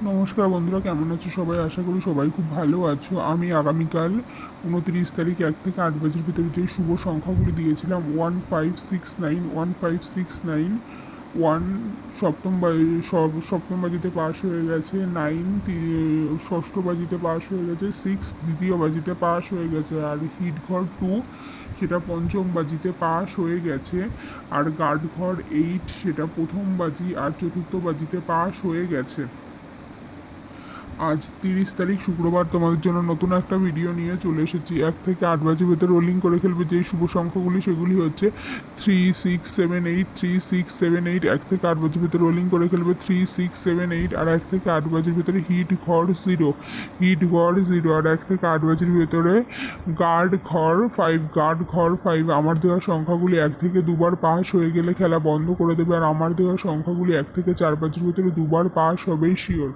নমস্কার বন্ধুরা, কেমন আছো সবাই? আশা করি সবাই খুব ভালো আছো। আমি আগামীকাল 29 তারিখ 1 থেকে 8 বাজের ভিতরে যে শুভ সংখ্যাগুলি দিয়েছিলাম 1569, 1569, ওয়ান সপ্তম বাজিতে পাস হয়ে গেছে, নাইন ষষ্ঠ বাজিতে পাস হয়ে গেছে, সিক্স দ্বিতীয় বাজিতে পাস হয়ে গেছে, আর হিটঘর টু সেটা পঞ্চম বাজিতে পাস হয়ে গেছে, আর গার্ডঘর এইট সেটা প্রথম বাজি আর চতুর্থ বাজিতে পাস হয়ে গেছে। আজ 30 তারিখ শুক্রবার তোমাদের জন্য নতুন একটা ভিডিও নিয়ে চলে এসেছি। 1 থেকে 8 বাজের ভেতরে রোলিং করে খেলবে যেই শুভ সংখ্যাগুলি সেগুলি হচ্ছে 3678, 3678। 1 থেকে 8 বাজের ভেতরে রোলিং করে খেলবে 3678। আর 1 থেকে 8 বাজের ভেতরে হিট ঘর জিরো। আর 1 থেকে 8 বাজের ভেতরে গার্ড ঘর ফাইভ। আমার দেওয়া সংখ্যাগুলি 1 থেকে 2 বার পাস হয়ে গেলে খেলা বন্ধ করে দেবে, আর আমার দেওয়া সংখ্যাগুলি 1 থেকে 4 বাজের ভেতরে 2 বার পাস হবেই শিওর।